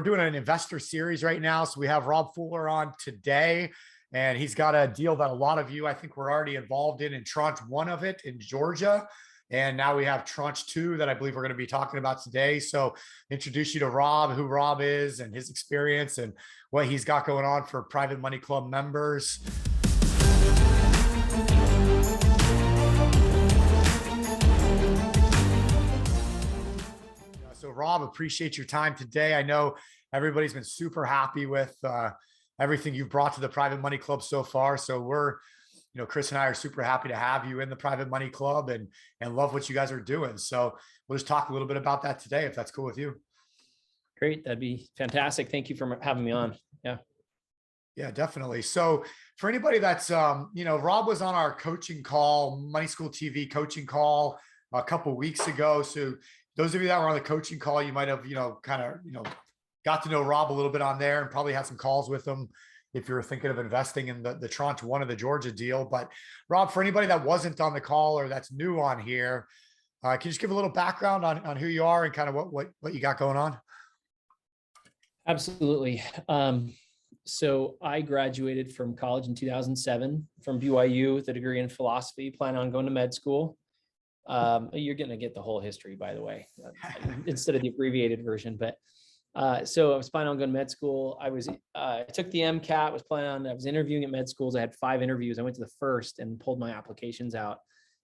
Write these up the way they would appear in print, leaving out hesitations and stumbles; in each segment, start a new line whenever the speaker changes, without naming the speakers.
We're doing an investor series right now. So we have Rob Fuller on today, and he's got a deal that a lot of you, I think, were already involved in Tranche 1 of it in Georgia. And now we have Tranche 2 that I believe we're going to be talking about today. So introduce you to Rob, who Rob is and his experience and what he's got going on for Private Money Club members. So Rob, appreciate your time today. I know everybody's been super happy with everything you've brought to the Private Money Club so far. So we're, Chris and I are super happy to have you in the Private Money Club and love what you guys are doing. So we'll just talk a little bit about that today, if that's cool with you.
Great. That'd be fantastic. Thank you for having me on.
Yeah, definitely. So for anybody that's, Rob was on our coaching call, Money School TV coaching call a couple of weeks ago. So those of you that were on the coaching call, you might have, got to know Rob a little bit on there and probably had some calls with him if you were thinking of investing in the Tranche 1 of the Georgia deal. But Rob, for anybody that wasn't on the call or that's new on here, can you just give a little background on who you are and kind of what you got going on?
Absolutely. So I graduated from college in 2007 from BYU with a degree in philosophy, plan on going to med school. You're going to get the whole history, by the way, instead of the abbreviated version. But so I was planning on going to med school. I took the MCAT, I was interviewing at med schools. I had 5 interviews. I went to the first and pulled my applications out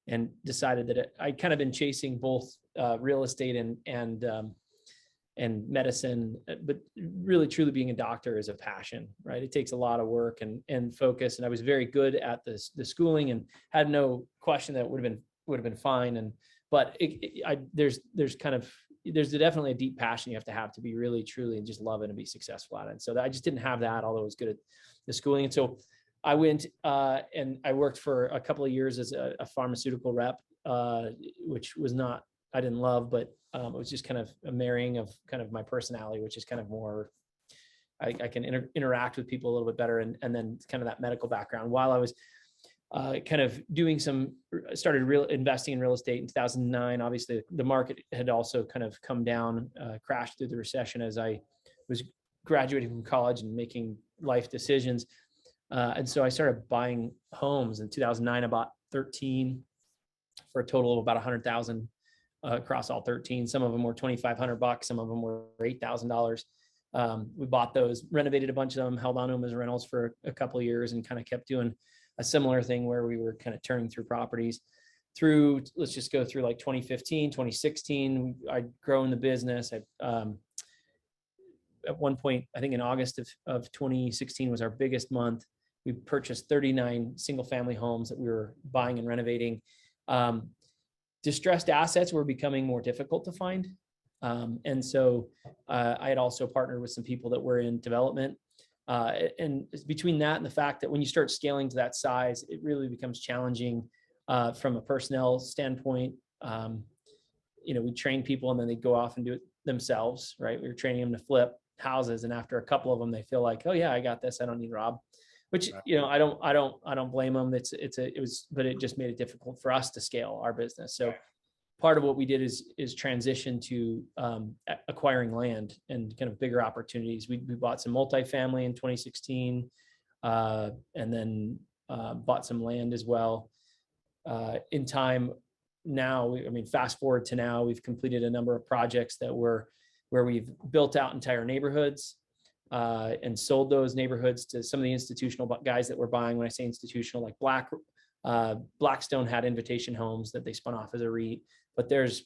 and decided that I'd kind of been chasing both real estate and medicine, but really truly being a doctor is a passion, right? It takes a lot of work and focus. And I was very good at the schooling and had no question that it would have been fine. But there's definitely a deep passion you have to be really truly and just love it and be successful at it. And so I just didn't have that, although I was good at the schooling. And so I went and I worked for a couple of years as a pharmaceutical rep, which was not, I didn't love, but it was just kind of a marrying of kind of my personality, which is kind of more, I can interact with people a little bit better. And then kind of that medical background while I was kind of started investing in real estate in 2009. Obviously the market had also kind of come down, crashed through the recession as I was graduating from college and making life decisions. And so I started buying homes in 2009. I bought 13 for a total of about 100,000 across all 13. Some of them were $2,500. Some of them were $8,000. We bought those, renovated a bunch of them, held on to them as rentals for a couple of years and kind of kept doing a similar thing where we were kind of turning through properties let's just go through like 2015, 2016, I'd grown the business. At one point, I think in August of 2016 was our biggest month. We purchased 39 single family homes that we were buying and renovating. Distressed assets were becoming more difficult to find. And so I had also partnered with some people that were in development. And between that and the fact that when you start scaling to that size, it really becomes challenging from a personnel standpoint. We train people and then they go off and do it themselves, right? We were training them to flip houses, and after a couple of them, they feel like, oh yeah, I got this. I don't need Rob. Which I don't blame them. But it just made it difficult for us to scale our business. So part of what we did is transition to acquiring land and kind of bigger opportunities. We bought some multifamily in 2016, and then bought some land as well. In time now, fast forward to now, we've completed a number of projects where we've built out entire neighborhoods and sold those neighborhoods to some of the institutional guys that were buying. When I say institutional, like Blackstone had Invitation Homes that they spun off as a REIT. But there's,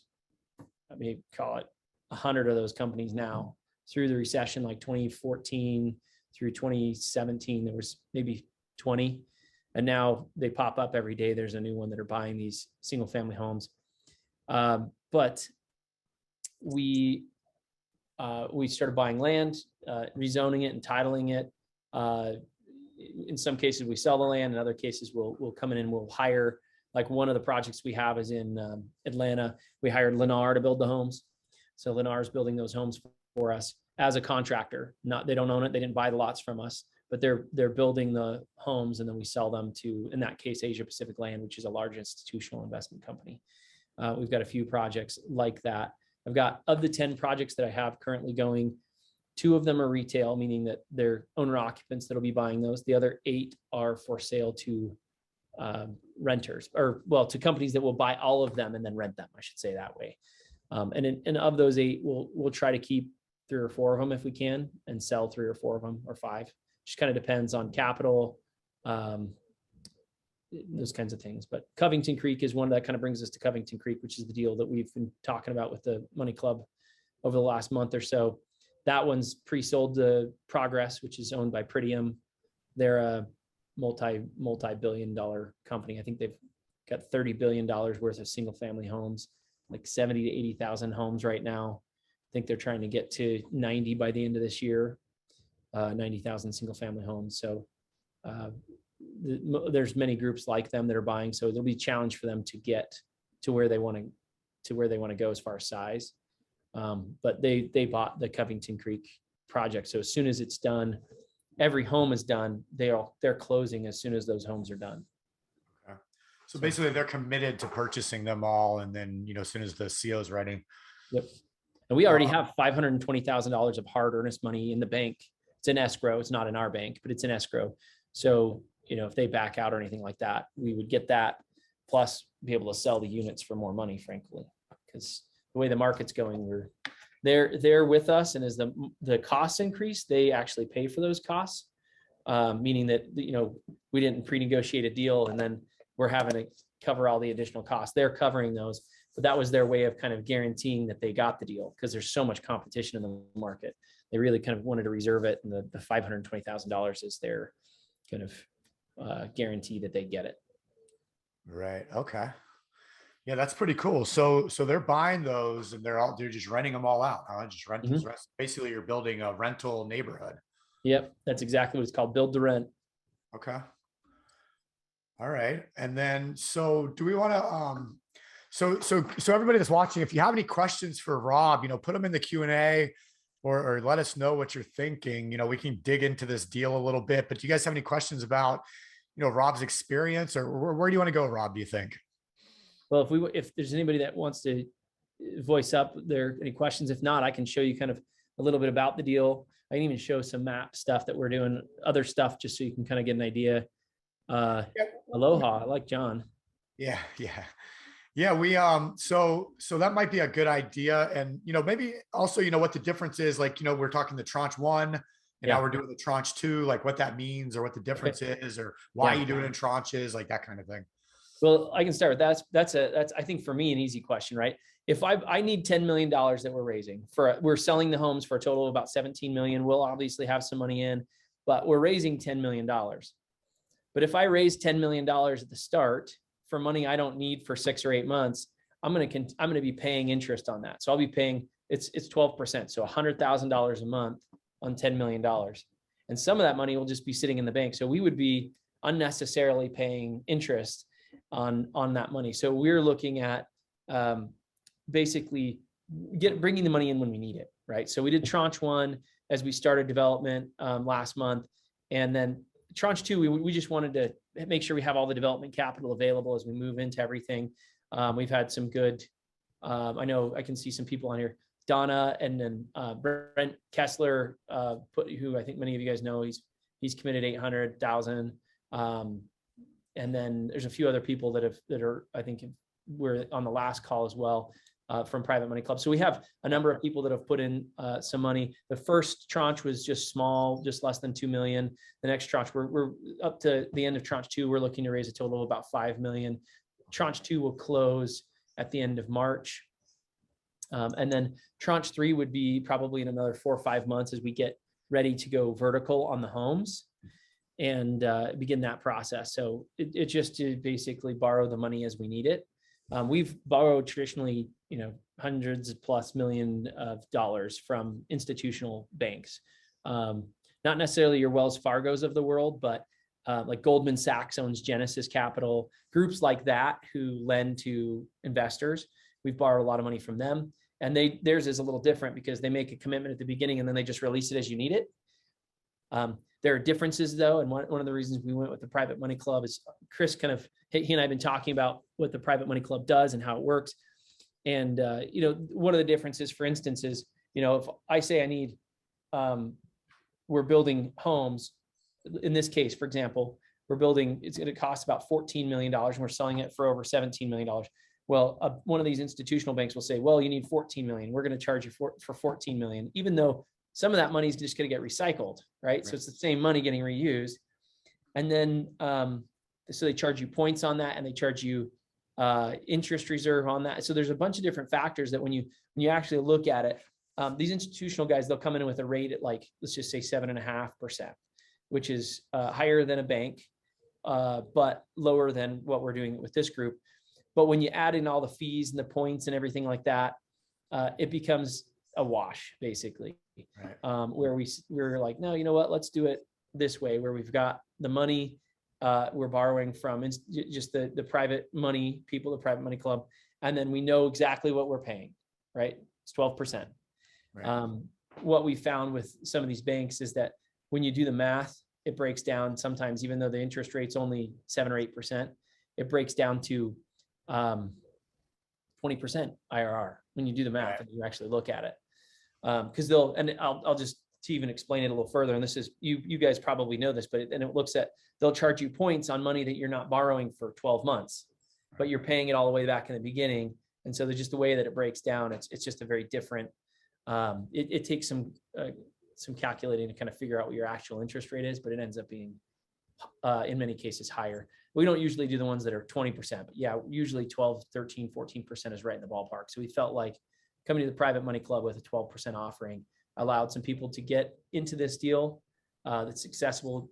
call it 100 of those companies now. Through the recession, like 2014 through 2017, there was maybe 20. And now they pop up every day. There's a new one that are buying these single family homes. But we started buying land, rezoning it and titling it. In some cases, we sell the land. In other cases, we'll come in and we'll hire. Like one of the projects we have is in Atlanta. We hired Lennar to build the homes. So Lennar is building those homes for us as a contractor. They don't own it. They didn't buy the lots from us, but they're building the homes, and then we sell them to, in that case, Asia Pacific Land, which is a large institutional investment company. We've got a few projects like that. I've got, of the 10 projects that I have currently going, 2 of them are retail, meaning that they're owner occupants that'll be buying those. The other 8 are for sale to renters, or well, to companies that will buy all of them and then rent them, I should say that way. And of those 8, we'll try to keep 3 or 4 of them if we can, and sell 3 or 4 of them, or 5. Just kind of depends on capital, those kinds of things. But Covington Creek is one that kind of brings us to Covington Creek, which is the deal that we've been talking about with the Money Club over the last month or so. That one's pre-sold to Progress, which is owned by Pritium. They're a multi-billion-dollar company. I think they've got $30 billion worth of single-family homes, like 70 to 80,000 homes right now. I think they're trying to get to 90 by the end of this year, 90,000 single-family homes. So there's many groups like them that are buying. So there'll be a challenge for them to get to where they want to go as far as size. But they bought the Covington Creek project. So as soon as it's done, every home is done. They're closing as soon as those homes are done.
Okay. So basically they're committed to purchasing them all. And then, as soon as the CO is ready.
Yep. And we already have $520,000 of hard earnest money in the bank. It's in escrow. It's not in our bank, but it's in escrow. So, if they back out or anything like that, we would get that, plus be able to sell the units for more money, frankly, because the way the market's going, they're with us. And as the costs increase, they actually pay for those costs, meaning that, we didn't pre-negotiate a deal and then we're having to cover all the additional costs. They're covering those, but that was their way of kind of guaranteeing that they got the deal, because there's so much competition in the market. They really kind of wanted to reserve it. And the $520,000 is their kind of guarantee that they get it.
Right. Okay. Yeah, that's pretty cool. So they're buying those and they're just renting them all out. Huh? Just rentals. Mm-hmm. Basically, you're building a rental neighborhood.
Yep, that's exactly what it's called. Build to rent.
Okay. All right. And then, so do we want to, so everybody that's watching, if you have any questions for Rob, put them in the Q&A or let us know what you're thinking. We can dig into this deal a little bit, but do you guys have any questions about, Rob's experience, or where do you want to go, Rob, do you think?
Well, if there's anybody that wants to voice up any questions, if not, I can show you kind of a little bit about the deal. I can even show some map stuff that we're doing, other stuff, just so you can kind of get an idea. Aloha, I like John.
Yeah. We, so that might be a good idea. And, maybe also, what the difference is, like, we're talking the tranche 1 and now we're doing the tranche 2, like what that means or what the difference is, or why you do it in tranches, like that kind of thing.
Well, I can start with that. That's I think for me, an easy question, right? If I need $10 million that we're raising we're selling the homes for a total of about 17 million. We'll obviously have some money in, but we're raising $10 million. But if I raise $10 million at the start for money I don't need for 6 or 8 months, I'm going to be paying interest on that. So I'll be paying, it's 12%. So $100,000 a month on $10 million. And some of that money will just be sitting in the bank. So we would be unnecessarily paying interest on that money. So we're looking at basically bringing the money in when we need it, right? So we did tranche 1 as we started development last month. And then tranche 2, we just wanted to make sure we have all the development capital available as we move into everything. We've had some good, I know I can see some people on here, Donna, and then Brent Kessler, who I think many of you guys know, he's committed 800,000. And then there's a few other people that are, I think we're on the last call as well, from Private Money Club. So we have a number of people that have put in some money. The first tranche was just small, just less than 2 million. The next tranche, we're up to the end of tranche 2. We're looking to raise a total of about 5 million. Tranche 2 will close at the end of March. And then tranche 3 would be probably in another 4 or 5 months as we get ready to go vertical on the homes and begin that process. So it's just to basically borrow the money as we need it. We've borrowed traditionally, hundreds plus million of dollars from institutional banks. Not necessarily your Wells Fargos of the world, but like Goldman Sachs owns Genesis Capital, groups like that who lend to investors. We've borrowed a lot of money from them. And theirs is a little different because they make a commitment at the beginning and then they just release it as you need it. There are differences though. And one of the reasons we went with the Private Money Club is Chris he and I have been talking about what the Private Money Club does and how it works. And, one of the differences, for instance, is, if I say I need we're building homes. In this case, for example, it's going to cost about $14 million and we're selling it for over $17 million. Well, one of these institutional banks will say, well, you need 14 million. We're going to charge you for 14 million, even though some of that money is just going to get recycled, right? So it's the same money getting reused. And then, so they charge you points on that and they charge you interest reserve on that. So there's a bunch of different factors that when you actually look at it, these institutional guys, they'll come in with a rate at like, let's just say 7.5%, which is higher than a bank, but lower than what we're doing with this group. But when you add in all the fees and the points and everything like that, it becomes a wash, basically. Right. Where we're like, no, you know what? Let's do it this way, where we've got the money we're borrowing from just the private money people, the private money club, and then we know exactly what we're paying. Right? It's 12%. Right. What we found with some of these banks is that when you do the math, it breaks down sometimes, even though the interest rate's only 7 or 8%, it breaks down to 20% IRR when you do the math and you actually look at it. Because I'll just to even explain it a little further. And this is, you guys probably know this, but it looks at, they'll charge you points on money that you're not borrowing for 12 months, but you're paying it all the way back in the beginning. And so there's just the way that it breaks down. It's just a very different, it takes some calculating to kind of figure out what your actual interest rate is, but it ends up being in many cases higher. We don't usually do the ones that are 20%, but yeah, usually 12, 13, 14% is right in the ballpark. So we felt like coming to the private money club with a 12% offering allowed some people to get into this deal that's accessible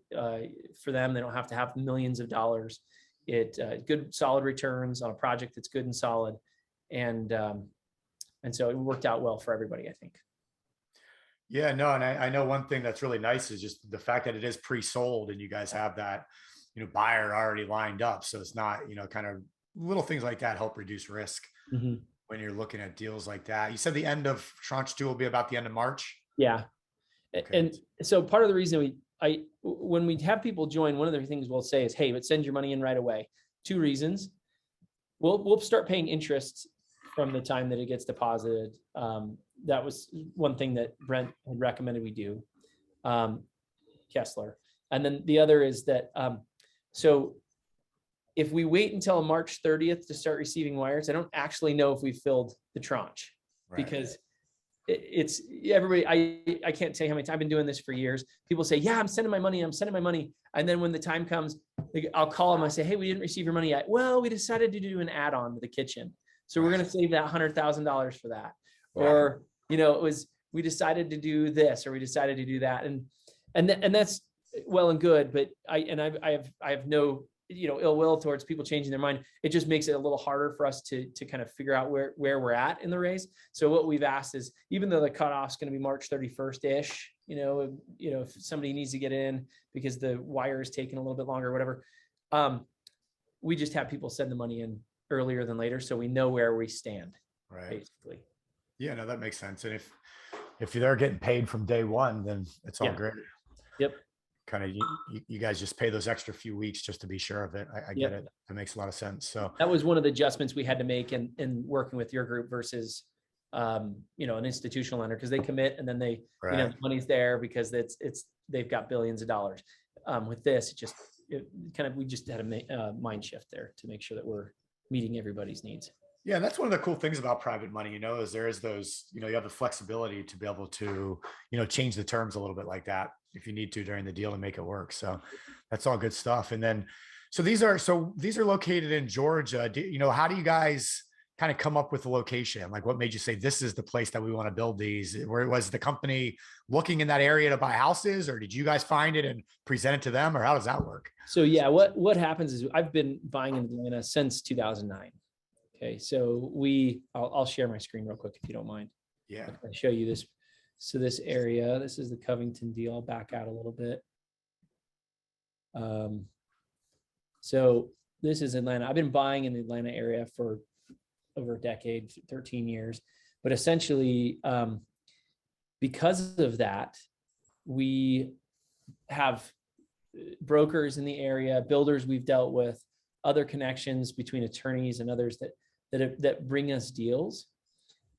for them. They don't have to have millions of dollars. Good solid returns on a project that's good and solid. And so it worked out well for everybody, I think.
Yeah, no, and I know one thing that's really nice is just the fact that it is pre-sold and you guys have that, buyer already lined up. So it's not, kind of little things like that help reduce risk when you're looking at deals like that. You said the end of Tranche 2 will be about the end of March.
Yeah. Okay. And so part of the reason when we have people join, one of the things we'll say is, hey, but send your money in right away. 2 reasons. We'll start paying interest from the time that it gets deposited. That was one thing that Brent had recommended we do, Kessler. And then the other is that, so if we wait until March 30th to start receiving wires, I don't actually know if we've filled the tranche. Right. Because it's everybody, I can't tell you how many times I've been doing this for years. People say, yeah, I'm sending my money. And then when the time comes, I'll call them. I say, hey, we didn't receive your money yet. Well, we decided to do an add-on to the kitchen. So we're going to save that $100,000 for that. Right. Or, we decided to do this, or we decided to do that. And that's well and good, but I have no, ill will towards people changing their mind. It just makes it a little harder for us to kind of figure out where we're at in the raise. So what we've asked is, even though the cutoff is going to be March 31st-ish, if somebody needs to get in because the wire is taking a little bit longer or whatever, we just have people send the money in earlier than later, so we know where we stand. Right. Basically.
Yeah, no, that makes sense. And if they're getting paid from day one, then it's all great.
Yep.
Kind of you guys just pay those extra few weeks just to be sure of it. I get it. That makes a lot of sense. So
that was one of the adjustments we had to make in working with your group versus an institutional lender, because they commit and then they the money's there because they've got billions of dollars. With this, we just had a mind shift there to make sure that we're meeting everybody's needs.
Yeah, and that's one of the cool things about private money, is there is those, you have the flexibility to be able to, change the terms a little bit like that if you need to during the deal to make it work. So that's all good stuff. And then, so these are located in Georgia. How do you guys kind of come up with the location? Like, what made you say this is the place that we want to build these? Where was the company looking in that area to buy houses, or did you guys find it and present it to them, or how does that work?
So yeah, what happens is I've been buying in Atlanta since 2009. Okay, so I'll share my screen real quick if you don't mind.
Yeah.
I'll show you this. So this area, this is the Covington Deal. I'll back out a little bit. So this is Atlanta. I've been buying in the Atlanta area for over a decade, 13 years. But essentially, because of that, we have brokers in the area, builders we've dealt with, other connections between attorneys and others that bring us deals.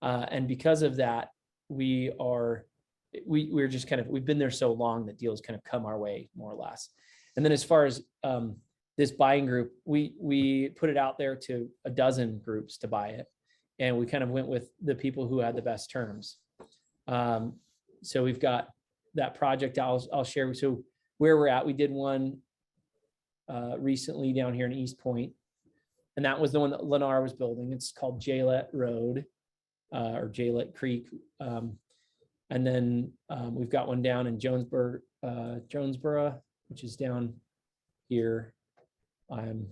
And because of that, we are we're just kind of, we've been there so long that deals kind of come our way more or less. And then as far as this buying group, we put it out there to a dozen groups to buy it. And we kind of went with the people who had the best terms. So we've got that project I'll share. So where we're at, we did one recently down here in East Point. And that was the one that Lennar was building. It's called Jaylet Road or Jaylet Creek. And then we've got one down in Jonesboro, which is down here. I'm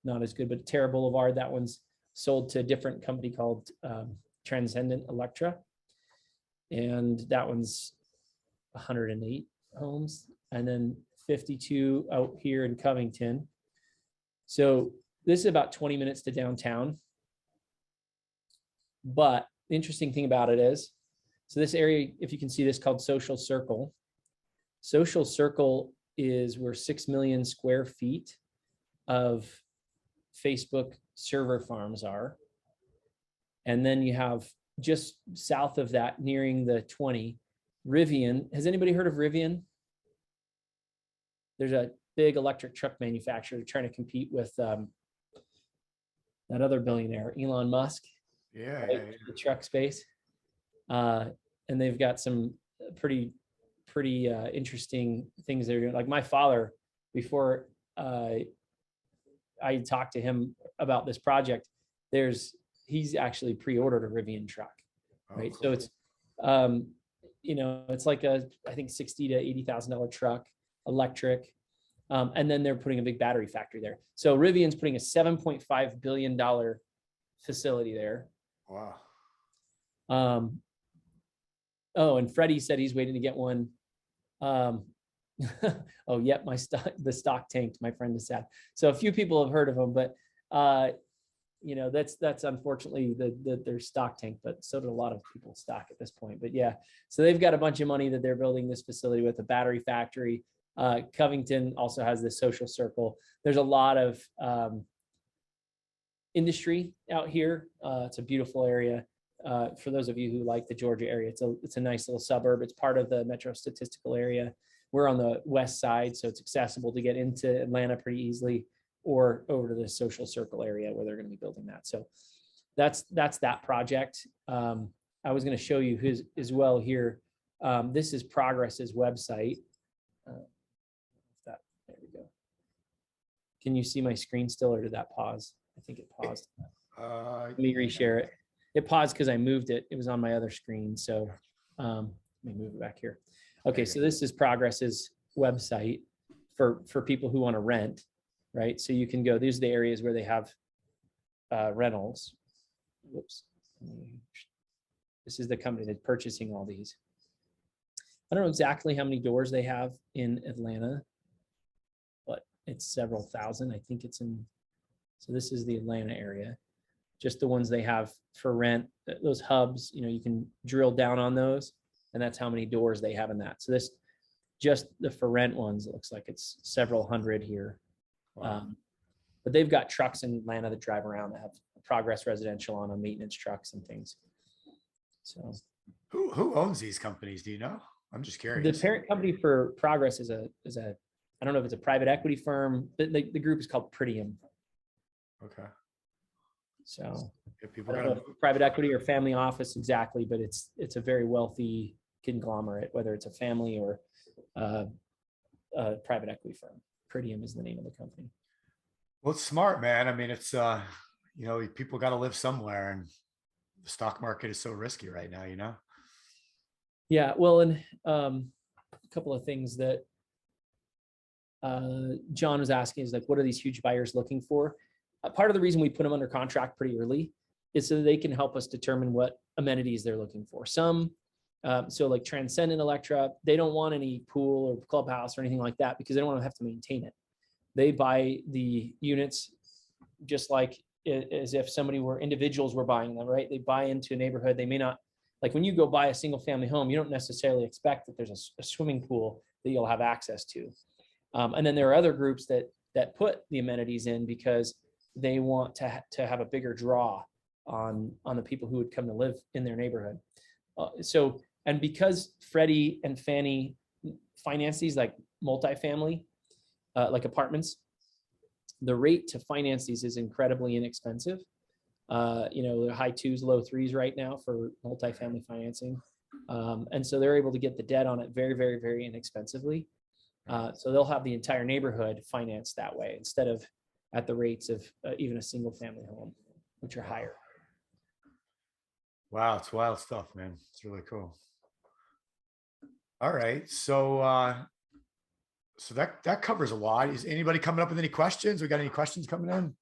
not as good, but Terra Boulevard, that one's sold to a different company called Transcendent Electra. And that one's 108 homes. And then 52 out here in Covington. So this is about 20 minutes to downtown. But the interesting thing about it is, so this area, if you can see this, called Social Circle. Social Circle is where 6 million square feet of Facebook server farms are. And then you have just south of that, nearing the 20, Rivian. Has anybody heard of Rivian? There's a big electric truck manufacturer trying to compete with that other billionaire, Elon Musk.
Yeah,
right? The truck space. And they've got some pretty interesting things they're doing. Like my father, before I talked to him about this project, he's actually pre-ordered a Rivian truck, right? Cool. So it's it's like I think $60,000 to $80,000 truck, electric, and then they're putting a big battery factory there. So Rivian's putting a $7.5 billion facility there.
Wow.
Oh, and Freddie said he's waiting to get one. Oh, yep, the stock tanked. My friend is sad. So a few people have heard of them, but that's unfortunately their stock tanked, but so did a lot of people's stock at this point. But yeah, so they've got a bunch of money that they're building this facility with, a battery factory. Covington also has this Social Circle. There's a lot of industry out here. It's a beautiful area. For those of you who like the Georgia area, it's a nice little suburb. It's part of the metro statistical area. We're on the west side, so it's accessible to get into Atlanta pretty easily, or over to the Social Circle area where they're going to be building that. So that's that project. I was going to show you his as well here. This is Progress's website. There we go. Can you see my screen still, or did that pause? I think it paused. Let me reshare it. It paused because I moved it. It was on my other screen. So let me move it back here. Okay, so this is Progress's website for people who want to rent, right? So you can go, these are the areas where they have rentals. Whoops. This is the company that's purchasing all these. I don't know exactly how many doors they have in Atlanta, but it's several thousand. I think it's in, so this is the Atlanta area. Just the ones they have for rent, those hubs, you can drill down on those, and that's how many doors they have in that. So this, just the for rent ones, it looks like it's several hundred here. Wow. But they've got trucks in Atlanta that drive around that have Progress Residential on them, maintenance trucks and things. So
who owns these companies? Do you know? I'm just curious.
The parent company for Progress is a I don't know if it's a private equity firm, but the group is called Pritium.
Okay.
So
people
private equity or family office exactly, but it's a very wealthy conglomerate, whether it's a family or a private equity firm. Pritium is the name of the company.
Well, it's smart, man. I mean, it's people got to live somewhere, and the stock market is so risky right now.
Yeah, well, and a couple of things that John was asking is like, what are these huge buyers looking for? Part of the reason we put them under contract pretty early is so they can help us determine what amenities they're looking for. Some, so like Transcendent Electra, they don't want any pool or clubhouse or anything like that because they don't want to have to maintain it. They buy the units just like as if individuals were buying them, right? They buy into a neighborhood. They may not, like when you go buy a single family home, you don't necessarily expect that there's a swimming pool that you'll have access to. And then there are other groups that put the amenities in because they want to have a bigger draw on the people who would come to live in their neighborhood. So And because Freddie and Fannie finance these like multifamily, like apartments, the rate to finance these is incredibly inexpensive. They're high twos, low threes right now for multifamily financing. And so they're able to get the debt on it very, very, very inexpensively. So they'll have the entire neighborhood financed that way instead of at the rates of even a single family home, which are higher.
Wow, it's wild stuff, man. It's really cool. All right. So that covers a lot. Is anybody coming up with any questions? We got any questions coming in?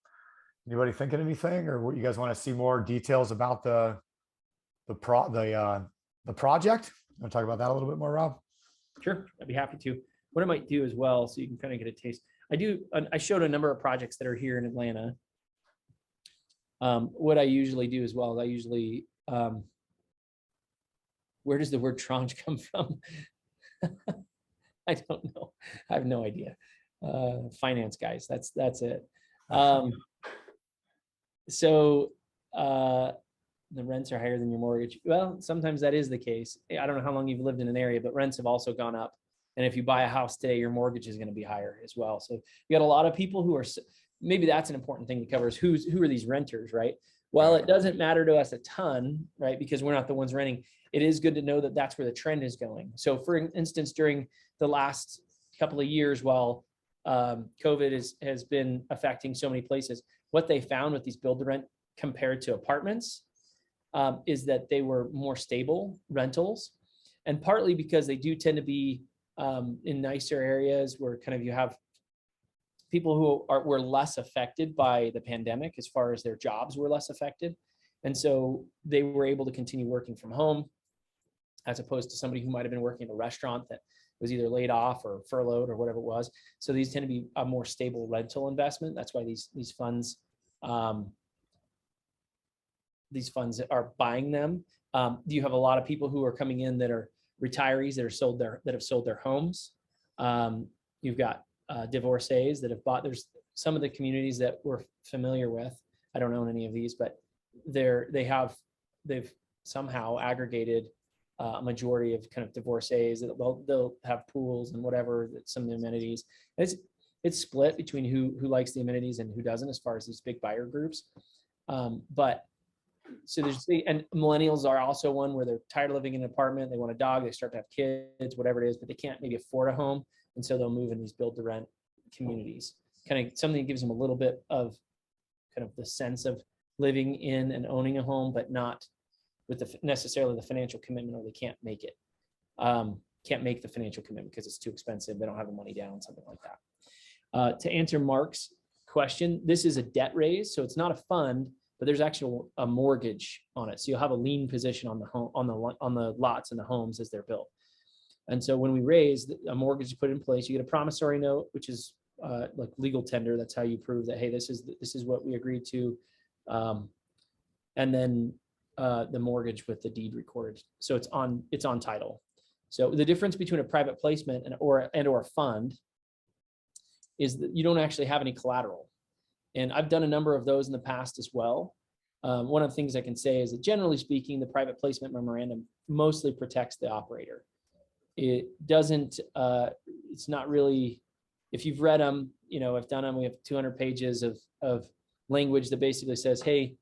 Anybody thinking anything, or what you guys want to see more details about the project? Want to talk about that a little bit more, Rob?
Sure, I'd be happy to. What I might do as well, so you can kind of get a taste. I showed a number of projects that are here in Atlanta. What I usually do as well is I usually, where does the word tranche come from? I don't know. I have no idea. Finance guys, that's it. So the rents are higher than your mortgage. Well, sometimes that is the case. I don't know how long you've lived in an area, but rents have also gone up. And if you buy a house today, your mortgage is going to be higher as well. So you got a lot of people who are, maybe that's an important thing to cover is who are these renters, right? Well, it doesn't matter to us a ton, right? Because we're not the ones renting. It is good to know that that's where the trend is going. So for instance, during the last couple of years, while COVID has been affecting so many places, what they found with these build to rent compared to apartments is that they were more stable rentals, and partly because they do tend to be in nicer areas where kind of you have people who were less affected by the pandemic as far as their jobs were less affected. And so they were able to continue working from home as opposed to somebody who might've been working at a restaurant that was either laid off or furloughed or whatever it was. So these tend to be a more stable rental investment. That's why these funds are buying them. You have a lot of people who are coming in that are retirees that have sold their homes. You've got divorcees that have bought. There's some of the communities that we're familiar with. I don't own any of these, but they've somehow aggregated a majority of kind of divorcees. They'll have pools and whatever, some amenities. It's split between who likes the amenities and who doesn't as far as these big buyer groups. But so and millennials are also one where they're tired of living in an apartment. They want a dog. They start to have kids, whatever it is, but they can't maybe afford a home. And so they'll move in these build to rent communities, kind of something that gives them a little bit of kind of the sense of living in and owning a home, but not with necessarily the financial commitment, or they can't make it. Can't make the financial commitment because it's too expensive. They don't have the money down, something like that. To answer Mark's question, this is a debt raise. So it's not a fund, but there's actually a mortgage on it. So you'll have a lien position on the home, on the lots and the homes as they're built. And so when we raise a mortgage is put in place, you get a promissory note, which is like legal tender. That's how you prove that, hey, this is what we agreed to. And then the mortgage with the deed recorded. So it's on title. So the difference between a private placement or a fund is that you don't actually have any collateral. And I've done a number of those in the past as well. One of the things I can say is that generally speaking, the private placement memorandum mostly protects the operator. It doesn't, it's not really, if you've read them, I've done them, we have 200 pages of language that basically says, hey,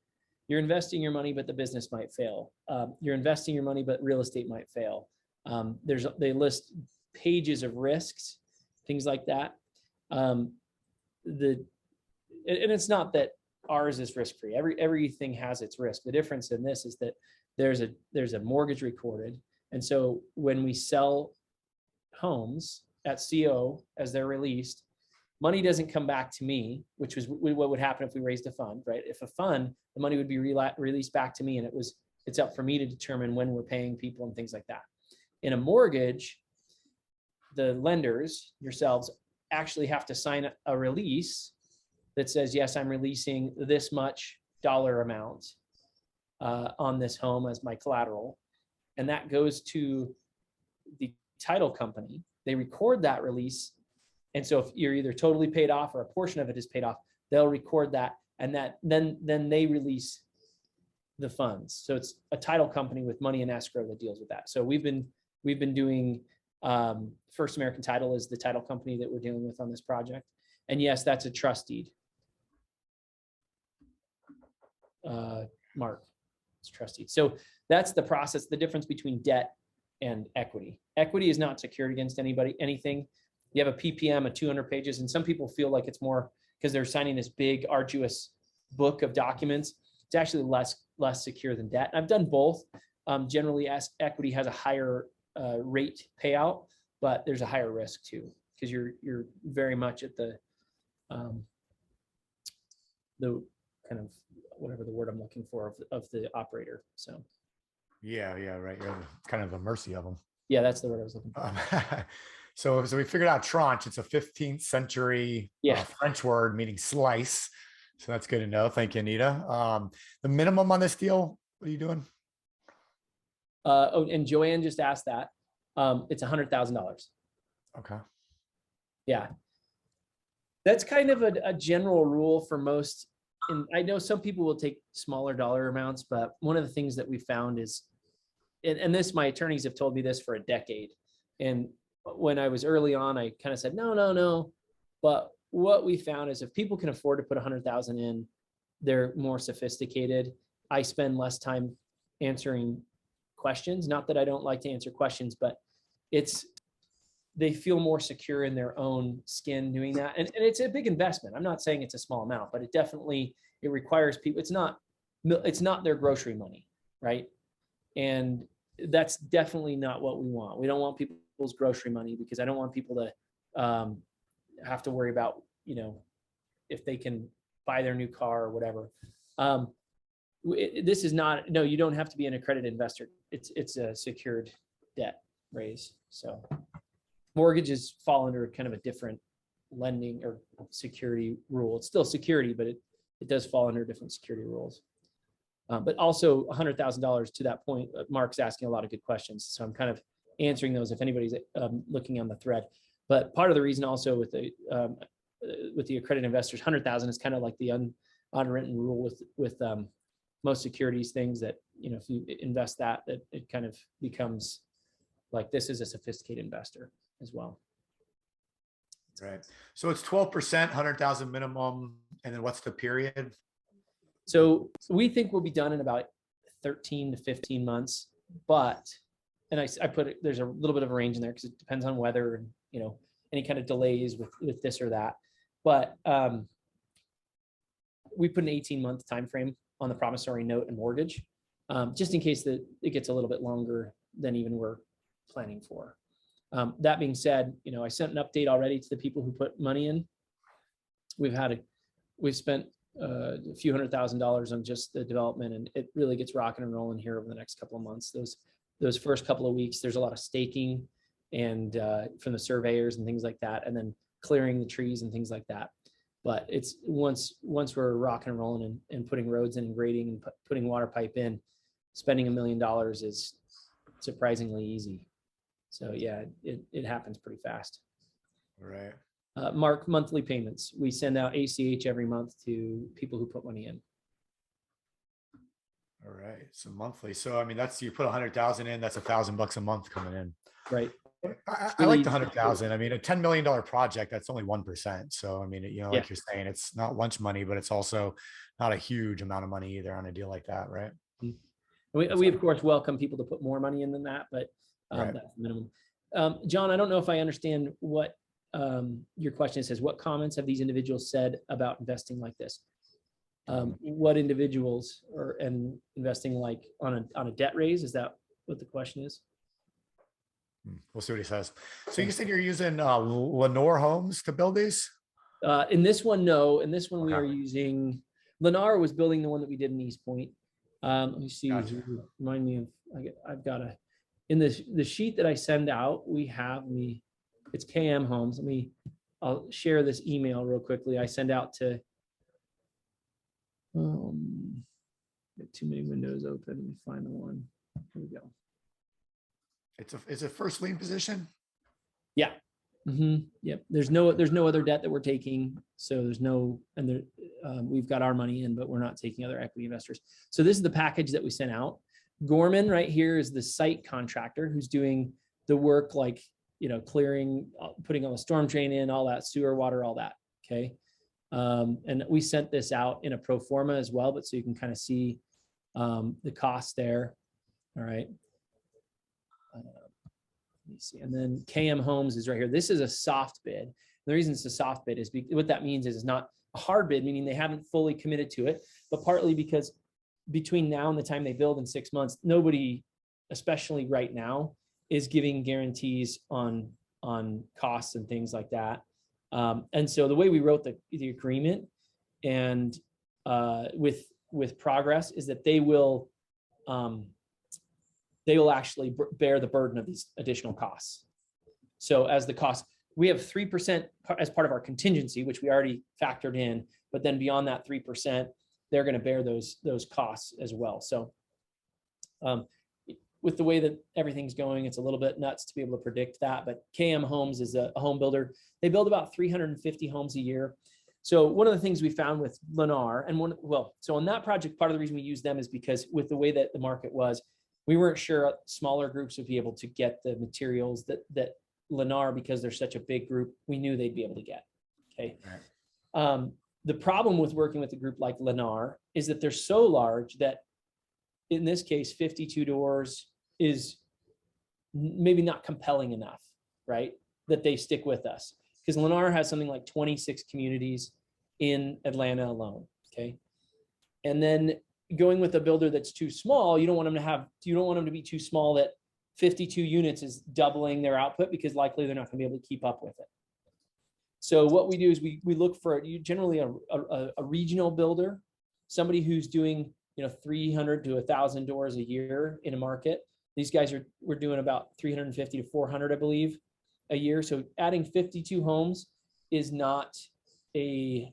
you're investing your money, but the business might fail. You're investing your money, but real estate might fail. They list pages of risks, things like that. And it's not that ours is risk-free. Everything has its risk. The difference in this is that there's a mortgage recorded. And so when we sell homes at CO as they're released, money doesn't come back to me, which was what would happen if we raised a fund, right? If a fund, the money would be released back to me, and it's up for me to determine when we're paying people and things like that. In a mortgage, the lenders, yourselves, actually have to sign a release that says, yes, I'm releasing this much dollar amount on this home as my collateral. And that goes to the title company. They record that release. And so if you're either totally paid off or a portion of it is paid off, they'll record that. And then they release the funds. So it's a title company with money in escrow that deals with that. So we've been doing, First American Title is the title company that we're dealing with on this project. And yes, that's a trust deed. Mark, it's trust deed. So that's the process, the difference between debt and equity. Equity is not secured against anything. You have a PPM of 200 pages, and some people feel like it's more because they're signing this big, arduous book of documents. It's actually less secure than debt. I've done both. Generally, as equity has a higher rate payout, but there's a higher risk too, because you're very much at the kind of, whatever the word I'm looking for, of the operator. So
Yeah, right. You're kind of the mercy of them.
yeah, that's the word I was looking for.
So we figured out tranche. It's a 15th century French word meaning slice. So that's good to know. Thank you, Anita. The minimum on this deal, what are you doing?
Oh, and Joanne just asked that. It's $100,000.
Okay.
Yeah. That's kind of a general rule for most. And I know some people will take smaller dollar amounts, but one of the things that we found is, and this, my attorneys have told me this for a decade. And when I was early on, I kind of said, no. But what we found is if people can afford to put 100,000 in, they're more sophisticated. I spend less time answering questions. Not that I don't like to answer questions, but they feel more secure in their own skin doing that. And it's a big investment. I'm not saying it's a small amount, but it requires people. It's not their grocery money, right? And that's definitely not what we want. We don't want people's grocery money, because I don't want people to have to worry about, if they can buy their new car or whatever. This is not, no, you don't have to be an accredited investor. It's a secured debt raise. So mortgages fall under kind of a different lending or security rule. It's still security, but it does fall under different security rules. But also $100,000, to that point, Mark's asking a lot of good questions. So I'm kind of answering those if anybody's looking on the thread. But part of the reason also with the accredited investors, 100,000 is kind of like the unwritten rule with most securities things that, if you invest that it kind of becomes like, this is a sophisticated investor as well.
Right. So it's 12%, 100,000 minimum. And then what's the period?
So we think we'll be done in about 13 to 15 months, and I put it, there's a little bit of a range in there because it depends on weather and, any kind of delays with this or that. But we put an 18-month time frame on the promissory note and mortgage, just in case that it gets a little bit longer than even we're planning for. That being said, I sent an update already to the people who put money in. We've spent a few $100,000 on just the development, and it really gets rocking and rolling here over the next couple of months. Those first couple of weeks, there's a lot of staking and from the surveyors and things like that, and then clearing the trees and things like that. But it's once we're rocking and rolling and putting roads in and grading and putting water pipe in, spending $1 million is surprisingly easy. So yeah, it happens pretty fast.
All right.
Mark, monthly payments. We send out ACH every month to people who put money in.
All right. So monthly. So, I mean, you put 100,000 in, that's $1,000 a month coming in.
Right.
I like the 100,000. I mean, a $10 million project, that's only 1%. So, I mean, like you're saying, it's not lunch money, but it's also not a huge amount of money either on a deal like that. Right.
We of course welcome people to put more money in than that, but
right.
That's the minimum. John, I don't know if I understand what your question says. What comments have these individuals said about investing like this? What individuals are investing like on a debt raise? Is that what the question is?
We'll see what he says. So you said you're using Lennar homes to build these?
In this one, no. In this one,
Okay.
we are using, Lennar was building the one that we did in East Point. Let me see.
Gotcha.
Remind me of, I've got in the sheet that I send out, it's KM Homes. I'll share this email real quickly. I send out to, got too many windows open. Let me find the one. Here we go.
It's a first lien position?
Yeah. Yep. There's no other debt that we're taking. So there's no, and there, we've got our money in, but we're not taking other equity investors. So this is the package that we sent out. Gorman right here is the site contractor who's doing the work, like, clearing, putting all the storm drain in, all that sewer water, all that. Okay. And we sent this out in a pro forma as well, but so you can kind of see the cost there. All right. Let me see. And then KM Homes is right here. This is a soft bid. The reason it's a soft bid is what that means is it's not a hard bid, meaning they haven't fully committed to it, but partly because between now and the time they build in 6 months, nobody, especially right now, is giving guarantees on costs and things like that. And so the way we wrote the agreement and with Progress is that they will actually bear the burden of these additional costs. So as the cost, we have 3% as part of our contingency, which we already factored in, but then beyond that 3%, they're going to bear those costs as well. So with the way that everything's going, it's a little bit nuts to be able to predict that, but KM Homes is a home builder. They build about 350 homes a year. So one of the things we found with Lennar, so on that project, part of the reason we use them is because with the way that the market was, we weren't sure smaller groups would be able to get the materials that Lennar, because they're such a big group, we knew they'd be able to get. Okay. Right. The problem with working with a group like Lennar is that they're so large that in this case, 52 doors is maybe not compelling enough, right? That they stick with us, because Lennar has something like 26 communities in Atlanta alone. Okay. And then going with a builder that's too small, you don't want them to be too small that 52 units is doubling their output, because likely they're not going to be able to keep up with it. So what we do is we look for generally a regional builder, somebody who's doing 300 to 1,000 doors a year in a market. These guys we're doing about 350 to 400, I believe, a year. So adding 52 homes is not a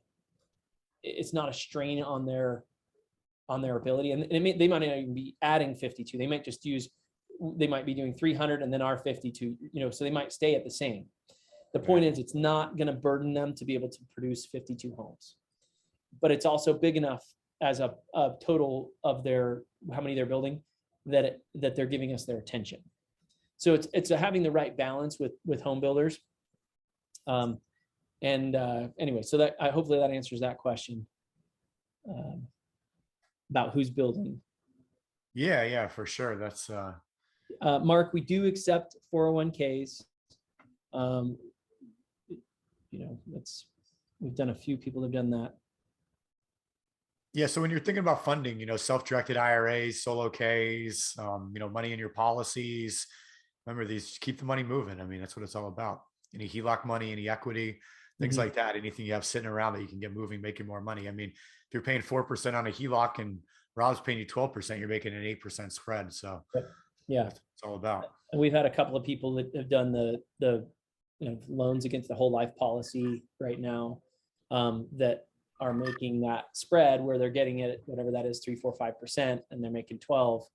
strain on their ability, and they might not even be adding 52. They might be doing 300 and then our 52. So they might stay at the same. The point is, it's not going to burden them to be able to produce 52 homes, but it's also big enough as a total of how many they're building that they're giving us their attention. So it's having the right balance with home builders. Anyway, so that hopefully that answers that question about who's building.
Yeah, for sure. That's
Mark, we do accept 401ks. We've done a few people have done that.
Yeah. So when you're thinking about funding, self-directed IRAs, solo Ks, money in your policies, remember these, keep the money moving. I mean, that's what it's all about. Any HELOC money, any equity, things like that, anything you have sitting around that you can get moving, making more money. I mean, if you're paying 4% on a HELOC and Rob's paying you 12%, you're making an 8% spread. So
yeah,
that's what it's all about.
And we've had a couple of people that have done the loans against the whole life policy right now that are making that spread where they're getting it, whatever that is, 3, 4, 5%, and they're making 12.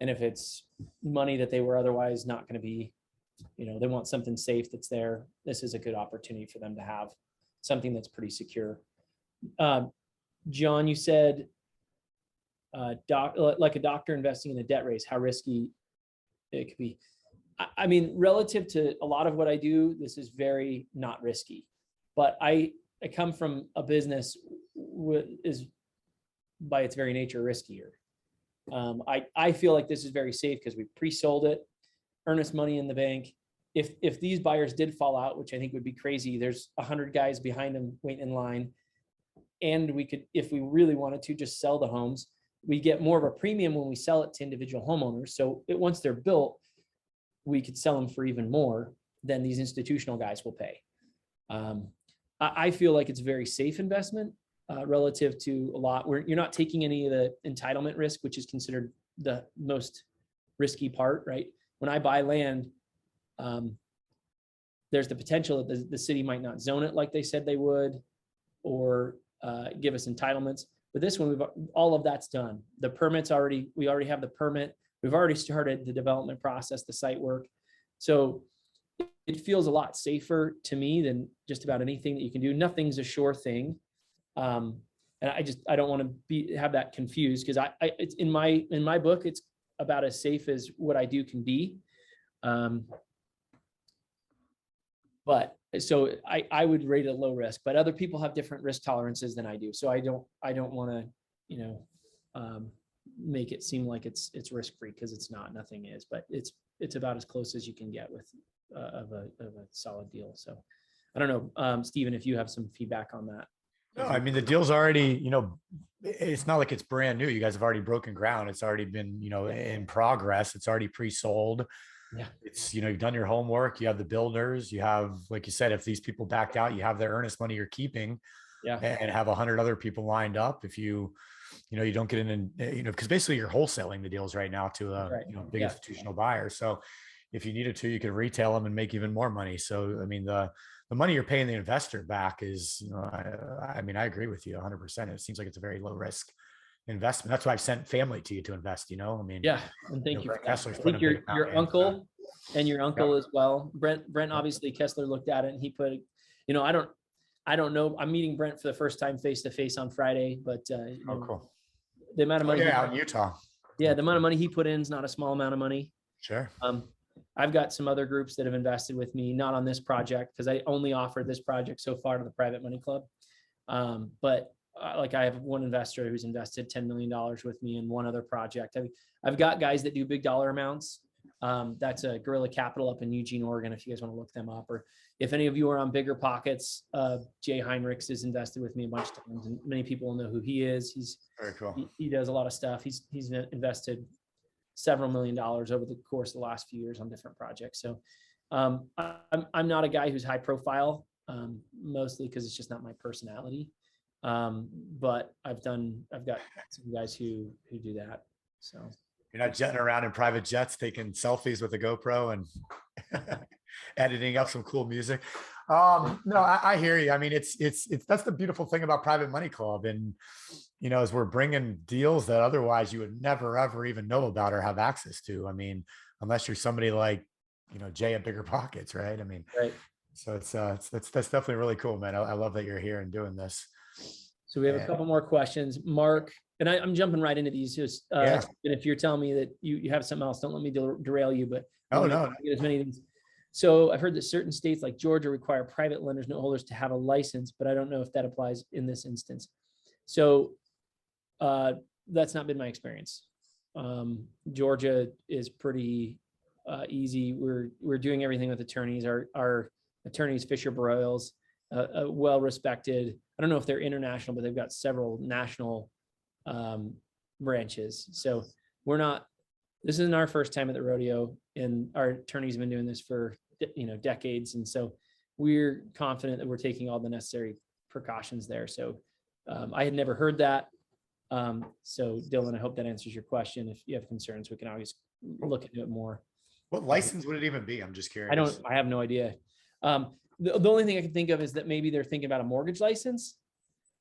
And if it's money that they were otherwise not going to be, they want something safe that's there, this is a good opportunity for them to have something that's pretty secure. John, you said like a doctor investing in a debt raise, how risky it could be. I mean, relative to a lot of what I do, this is very not risky, but I come from a business is by its very nature riskier. I feel like this is very safe because we pre-sold it, earnest money in the bank. If these buyers did fall out, which I think would be crazy, there's 100 guys behind them waiting in line. And we could, if we really wanted to, just sell the homes. We get more of a premium when we sell it to individual homeowners. So once they're built, we could sell them for even more than these institutional guys will pay. I feel like it's a very safe investment relative to a lot where you're not taking any of the entitlement risk, which is considered the most risky part, right? When I buy land, there's the potential that the city might not zone it like they said they would, or give us entitlements. But this one, all of that's done. The permits we already have the permit. We've already started the development process, the site work. So it feels a lot safer to me than just about anything that you can do. Nothing's a sure thing. And I don't want to have that confused, because it's in my book, it's about as safe as what I do can be. But so I would rate it low risk, but other people have different risk tolerances than I do. So I don't want to, make it seem like it's risk-free, because it's not. Nothing is, but it's about as close as you can get with of a solid deal. So I don't know, Stephen, if you have some feedback on that.
No, I mean, the deal's already, it's not like it's brand new. You guys have already broken ground. It's already been, in progress. It's already pre-sold.
Yeah.
It's, you've done your homework. You have the builders. You have, like you said, if these people backed out, you have their earnest money you're keeping.
Yeah.
And have 100 other people lined up. If you don't get in, because basically you're wholesaling the deals right now to a big institutional buyer. So if you needed to, you could retail them and make even more money. So, I mean, the money you're paying the investor back is, I mean, I agree with you 100%. It seems like it's a very low risk investment. That's why I've sent family to you to invest, I mean,
yeah. And thank you for that.
Kessler's
I think your uncle and your uncle as well. Brent, obviously Kessler looked at it and he put, I don't know. I'm meeting Brent for the first time face-to-face on Friday, but
cool.
The amount of money
out in Utah.
Yeah. The amount of money he put in is not a small amount of money.
Sure.
I've got some other groups that have invested with me, not on this project, because I only offered this project so far to the Private Money Club. But like I have one investor who's invested $10 million with me in one other project. I've got guys that do big dollar amounts. That's a Guerrilla Capital up in Eugene, Oregon, if you guys want to look them up. Or if any of you are on Bigger Pockets, Jay Heinrichs is invested with me a bunch of times, and many people know who he is. He's
very cool.
He does a lot of stuff. He's invested several $1 million over the course of the last few years on different projects. So I'm not a guy who's high profile, mostly because it's just not my personality. But I've got some guys who do that. So
you're not jetting around in private jets, taking selfies with a GoPro and editing up some cool music. No, I hear you. I mean, it's that's the beautiful thing about Private Money Club. And, as we're bringing deals that otherwise you would never, ever even know about or have access to. I mean, unless you're somebody like, Jay at Bigger Pockets, right? I mean,
right.
So that's definitely really cool, man. I love that you're here and doing this.
So we have a couple more questions, Mark, and I'm jumping right into these. Just and if you're telling me that you have something else, don't let me derail you. But
no.
Get as many things. So I've heard that certain states like Georgia require private lenders, note holders to have a license, but I don't know if that applies in this instance. So that's not been my experience. Georgia is pretty easy. We're doing everything with attorneys. Our attorneys, Fisher Broyles, well-respected. I don't know if they're international, but they've got several national branches. So this isn't our first time at the rodeo, and our attorneys have been doing this for, decades. And so we're confident that we're taking all the necessary precautions there. So I had never heard that. So Dylan, I hope that answers your question. If you have concerns, we can always look into it more.
What license would it even be? I'm just curious.
I have no idea. The only thing I can think of is that maybe they're thinking about a mortgage license.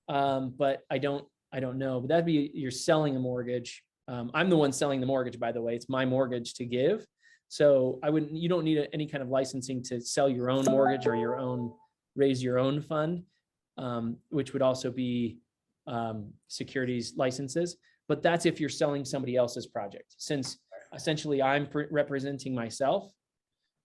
But I don't know, but that'd be, you're selling a mortgage. I'm the one selling the mortgage, by the way. It's my mortgage to give. So you don't need any kind of licensing to sell your own mortgage or raise your own fund, which would also be securities licenses. But that's if you're selling somebody else's project. Since essentially I'm representing myself,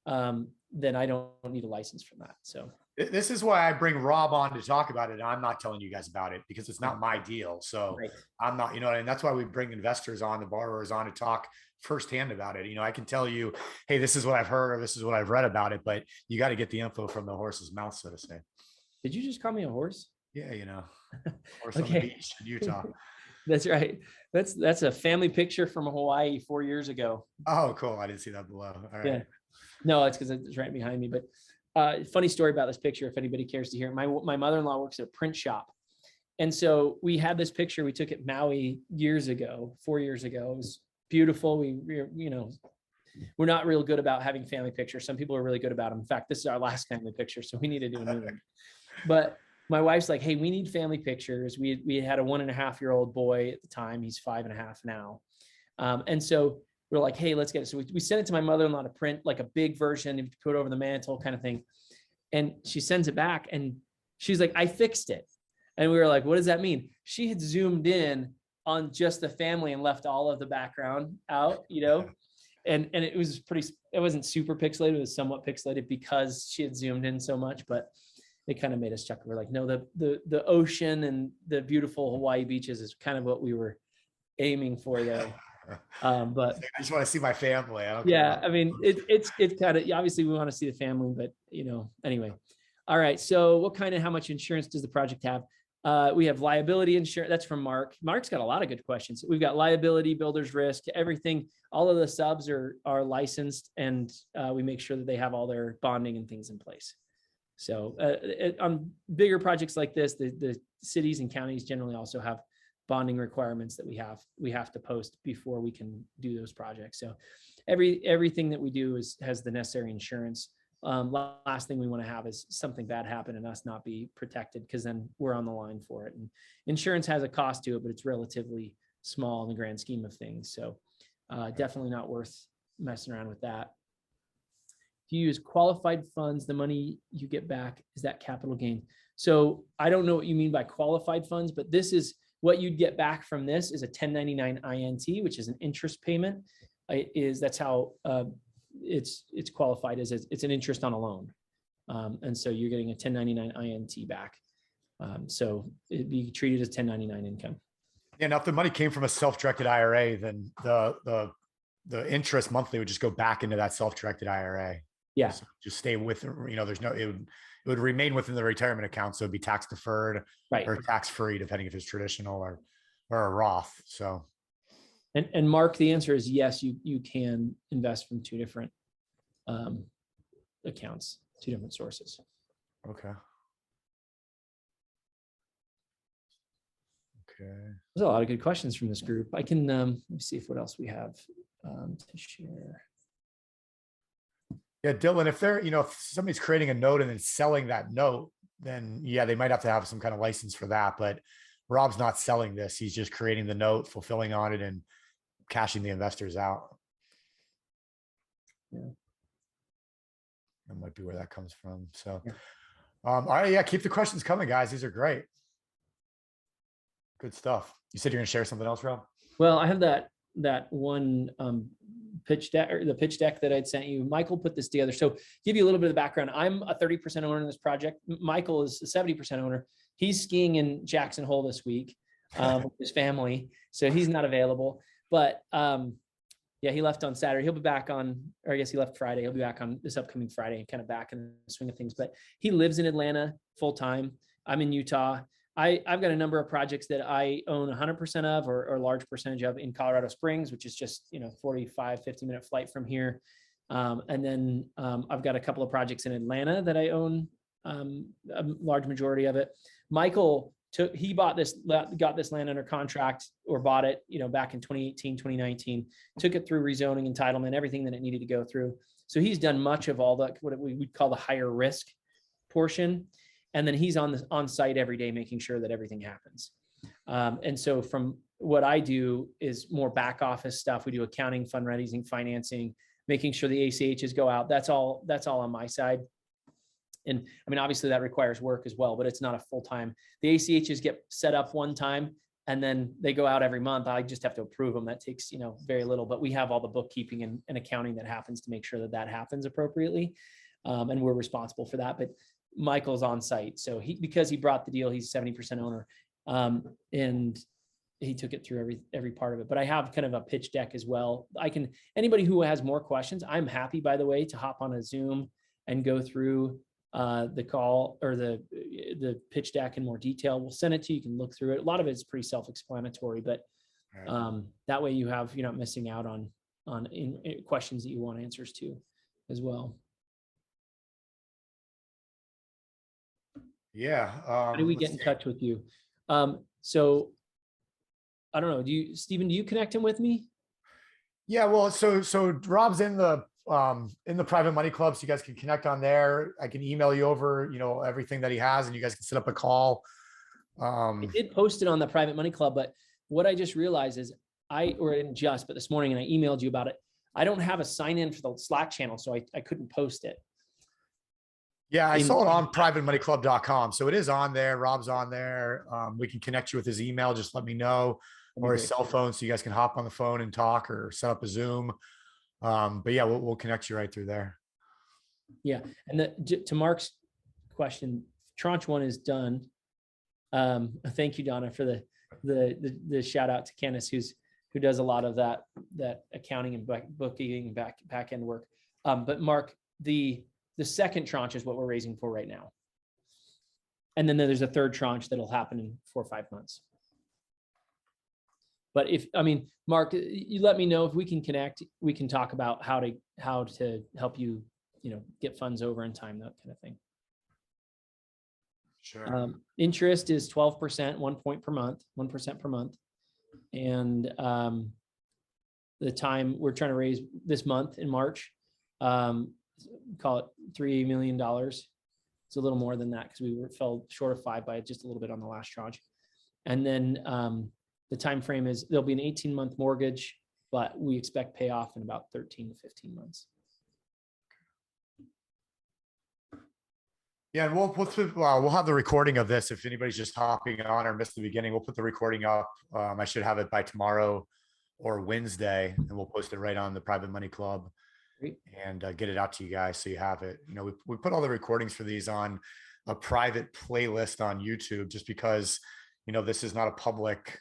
then I don't need a license from that. So
this is why I bring Rob on to talk about it. And I'm not telling you guys about it because it's not my deal. So right. I'm not, and that's why we bring investors on, the borrowers on, to talk firsthand about it. I can tell you, hey, this is what I've heard, or this is what I've read about it, but you got to get the info from the horse's mouth, so to say.
Did you just call me a horse?
Yeah. Horse on the beach in Utah.
That's right. That's a family picture from Hawaii 4 years ago.
Oh, cool. I didn't see that below. All right.
Yeah. No, it's because it's right behind me. But funny story about this picture, if anybody cares to hear it. My mother-in-law works at a print shop. And so we had this picture we took at Maui 4 years ago. It was beautiful. We're not real good about having family pictures. Some people are really good about them. In fact, this is our last family picture, so we need to do a new one. But my wife's like, hey, we need family pictures. We had a 1.5-year-old boy at the time. He's 5.5 now. And so we're like, hey, let's get it. So we sent it to my mother-in-law to print like a big version and put it over the mantle kind of thing. And she sends it back and she's like, I fixed it. And we were like, what does that mean? She had zoomed in on just the family and left all of the background out, and it was it wasn't super pixelated. It was somewhat pixelated because she had zoomed in so much, but it kind of made us chuckle. We're like, no, the ocean and the beautiful Hawaii beaches is kind of what we were aiming for there. But
I just want to see my family. I don't
yeah,
care.
I mean, it's kind of, obviously we want to see the family, but anyway. All right. So what kind of, how much insurance does the project have? We have liability insurance. That's from Mark. Mark's got a lot of good questions. We've got liability, builder's risk, everything. All of the subs are licensed, and we make sure that they have all their bonding and things in place. So on bigger projects like this, the cities and counties generally also have bonding requirements that we have to post before we can do those projects. So everything that we do has the necessary insurance. Last thing we want to have is something bad happen and us not be protected, because then we're on the line for it. And insurance has a cost to it, but it's relatively small in the grand scheme of things. So definitely not worth messing around with that. If you use qualified funds, the money you get back, is that capital gain? So I don't know what you mean by qualified funds, but this is what you'd get back from this is a 1099 INT, which is an interest payment. That's how it's qualified as it's an interest on a loan. And so you're getting a 1099 INT back. So it'd be treated as 1099 income.
Yeah, now if the money came from a self-directed IRA, then the interest monthly would just go back into that self-directed IRA.
Yeah.
So just stay with, it would remain within the retirement account. So it'd be tax deferred, right, or tax free, depending if it's traditional or a Roth. So.
And Mark, the answer is yes, you can invest from two different accounts, two different sources.
Okay. Okay.
There's a lot of good questions from this group. I can let me see what else we have to share.
Yeah, Dylan, if they're, if somebody's creating a note and then selling that note, then yeah, they might have to have some kind of license for that. But Rob's not selling this. He's just creating the note, fulfilling on it, and cashing the investors out.
Yeah.
That might be where that comes from. So, yeah. All right. Yeah. Keep the questions coming, guys. These are great. Good stuff. You said you're going to share something else, Rob?
Well, I have that one pitch deck, or the pitch deck that I'd sent you. Michael put this together. So give you a little bit of background. I'm a 30% owner in this project. Michael is a 70% owner. He's skiing in Jackson Hole this week with his family, so he's not available. But yeah, he left on Saturday. He'll be back on, or I guess he left Friday. He'll be back on this upcoming Friday, kind of back in the swing of things. But he lives in Atlanta full time. I'm in Utah. I've got a number of projects that I own 100% of, or a large percentage of, in Colorado Springs, which is just 45, 50-minute flight from here. And then I've got a couple of projects in Atlanta that I own a large majority of it. Michael got this land under contract, or bought it, back in 2018, 2019, took it through rezoning, entitlement, everything that it needed to go through. So he's done much of all the, what we would call the higher risk portion. And then he's on site every day, making sure that everything happens. And so from what I do is more back office stuff. We do accounting, fundraising, financing, making sure the ACHs go out. That's all on my side. And I mean, obviously that requires work as well, but it's not a full-time. The ACHs get set up one time and then they go out every month. I just have to approve them. That takes, very little, but we have all the bookkeeping and accounting that happens to make sure that happens appropriately. And we're responsible for that. But Michael's on site. So because he brought the deal, he's 70% owner. And he took it through every part of it. But I have kind of a pitch deck as well. Anybody who has more questions, I'm happy, by the way, to hop on a Zoom and go through the call or the pitch deck in more detail. We'll send it to you. You can look through it. A lot of it's pretty self-explanatory, but that way you're not missing out on questions that you want answers to as well.
Yeah.
How do we get in touch with you? So I don't know. Stephen, do you connect him with me?
Yeah, well, so Rob's in the private money club, so you guys can connect on there. I can email you over, everything that he has, and you guys can set up a call.
I did post it on the private money club, but what I just realized is or didn't just, but this morning, and I emailed you about it. I don't have a sign in for the Slack channel, so I couldn't post it.
Yeah, I saw it on privatemoneyclub.com. So it is on there. Rob's on there. We can connect you with his email. Just let me know, or his cell phone, so you guys can hop on the phone and talk or set up a Zoom. But yeah, we'll connect you right through there.
Yeah. And to Mark's question, tranche 1 is done. Thank you, Donna, for the shout out to Candace, who does a lot of that accounting and booking and back end work. But Mark, the second tranche is what we're raising for right now. And then there's a third tranche that'll happen in 4 or 5 months. But Mark, you let me know if we can connect, we can talk about how to help you, get funds over in time, that kind of thing.
Sure.
Interest is 12%, 1% per month. And the time we're trying to raise this month in March, call it $3 million. It's a little more than that because we fell short of 5 by just a little bit on the last tranche. And then the time frame is there'll be an 18-month mortgage, but we expect payoff in about 13 to 15 months.
Yeah, and we'll have the recording of this. If anybody's just hopping on or missed the beginning, we'll put the recording up. I should have it by tomorrow or Wednesday, and we'll post it right on the Private Money Club. Great. And get it out to you guys so you have it. We put all the recordings for these on a private playlist on YouTube, just because this is not a public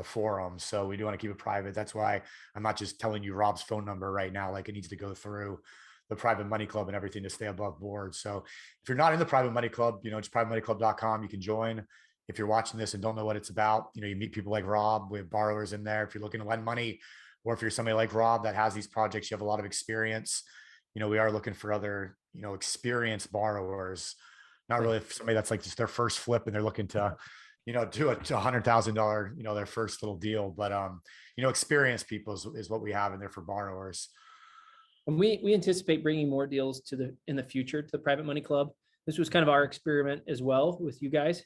forum, so we do want to keep it private. That's why I'm not just telling you Rob's phone number right now. Like, it needs to go through the Private Money Club and everything to stay above board. So if you're not in the Private Money Club, it's privatemoneyclub.com. You can join. If you're watching this and don't know what it's about, you meet people like Rob. We have borrowers in there if you're looking to lend money, or if you're somebody like Rob that has these projects, you have a lot of experience. We are looking for other experienced borrowers, not really somebody that's like just their first flip and they're looking to do a $100,000, their first little deal. But, experienced people is what we have in there for borrowers.
And we anticipate bringing more deals in the future to the Private Money Club. This was kind of our experiment as well with you guys.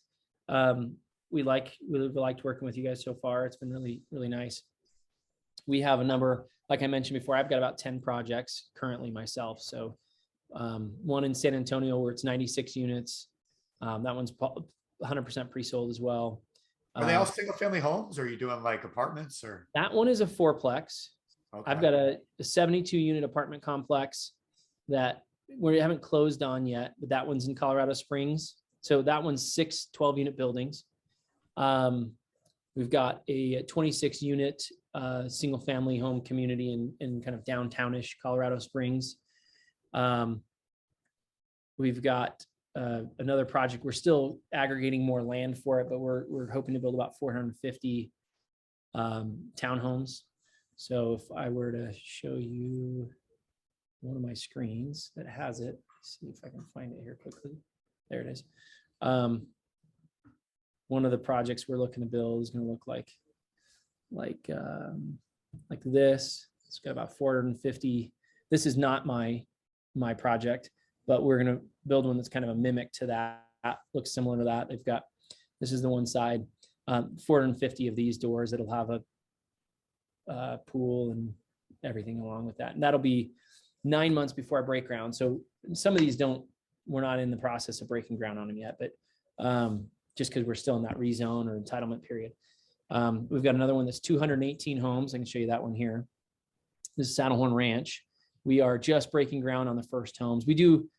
We liked working with you guys so far. It's been really, really nice. We have a number, like I mentioned before, I've got about 10 projects currently myself. So one in San Antonio where it's 96 units. That one's 100% pre-sold as well.
Are they all single family homes, or are you doing like apartments? Or
that one is a 4-plex. Okay. I've got a 72 unit apartment complex that we haven't closed on yet, but that one's in Colorado Springs. So that one's 6 12 unit buildings. We've got a 26 unit single family home community in kind of downtownish Colorado Springs. We've got another project. We're still aggregating more land for it, but we're hoping to build about 450 townhomes. So if I were to show you one of my screens that has it, see if I can find it here quickly. There it is. One of the projects we're looking to build is going to look like this. It's got about 450. This is not my project, but we're going to build one that's kind of a mimic to that. Looks similar to that. This is the one side, 450 of these doors. It'll have a pool and everything along with that. And that'll be 9 months before I break ground. So some of these we're not in the process of breaking ground on them yet, but just because we're still in that rezone or entitlement period. We've got another one that's 218 homes. I can show you that one here. This is Saddlehorn Ranch. We are just breaking ground on the first homes. We do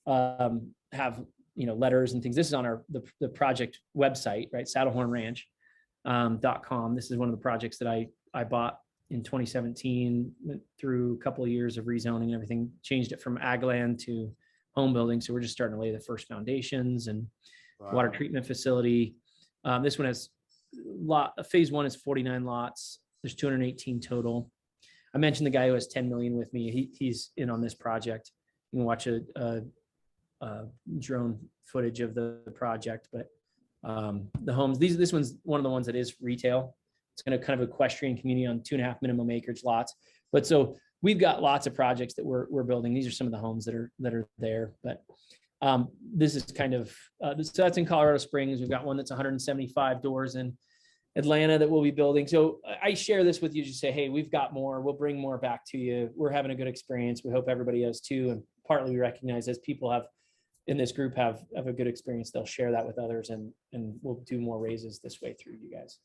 have letters and things. This is on the project website, right? Saddlehornranch.com. This is one of the projects that I bought in 2017, went through a couple of years of rezoning and everything, changed it from ag land to home building. So we're just starting to lay the first foundations and water treatment facility. This one has phase 1 is 49 lots. There's 218 total. I mentioned the guy who has 10 million with me. He's in on this project. You can watch a drone footage of the project, but the homes, this one's one of the ones that is retail. It's going to kind of equestrian community on 2.5 minimum acreage lots. But so we've got lots of projects that we're building. These are some of the homes that are there. But this is kind of so that's in Colorado Springs. We've got one that's 175 doors in Atlanta that we'll be building. So I share this with you to say, hey, we've got more. We'll bring more back to you. We're having a good experience. We hope everybody does too. And partly we recognize as people have in this group have a good experience, they'll share that with others, and we'll do more raises this way through you guys.